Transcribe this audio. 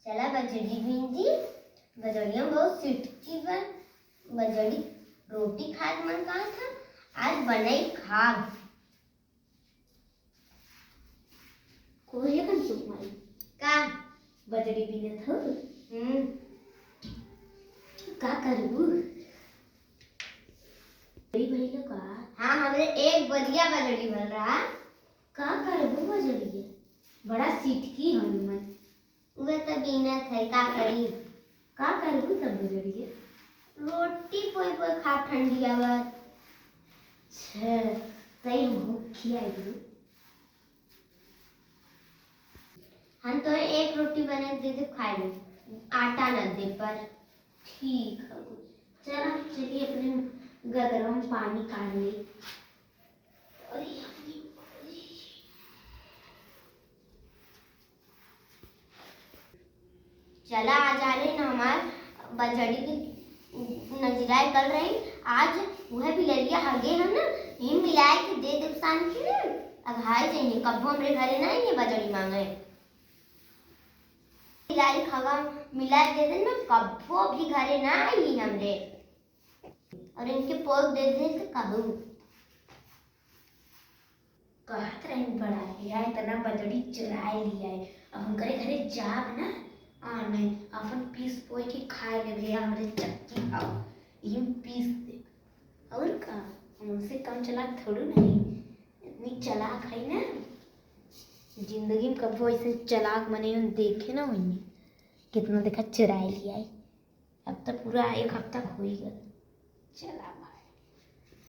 चला बजड़ी भिंडी बजड़िया बहुत सिटकी बा बजड़ी रोटी खात मन कहा था आज बनाई खाग कोई है कन सुख मारी का बजड़ी बिनत हो का करबू बड़ी बड़ी लो का हाँ हमने एक बढ़िया बजड़ी बन रहा का करबू बजड़ी बड़ा सिटकी हनुमान वह तो बीनत है का करी का करबू तब बजड़ी रोटी पोई पोई खा ठंडी आवर छे तई भूखी आई दू हम तो एक रोटी बने दे दे खाए लो आटा न दे पर ठीक है चला चलिए अपने गगरों में पानी काढ़ ले चला आज आ रहे ना हमार बजड़ी की नजराए कर रही आज वह भी लड़िया हगे हम ना हिम मिलाए के दे दे सान की ना अघाई चाहिए कब्बो हमरे घरे ना ये बजड़ी मांगे मिलाई खवा मिला दे दे ना कब्बो भी घरे ना आई हमरे और इनके पोग दे दे तो कहू कहत रही बड़ा लिया इतना बजड़ी चुराए लिया है अब हम करे घरे जाब ना नहीं अपन पीस पोई के खाए ले भैया हमरे चक्की आओ ये पीस दे और का हमसे कम चलाक थोड़ू नहीं इतनी चलाक है ना जिंदगी में कभी ऐसे चलाक मने देखे ना हुई कितना देखा चुराए लिया है अब तो पूरा एक हफ्ता हो ही गया चला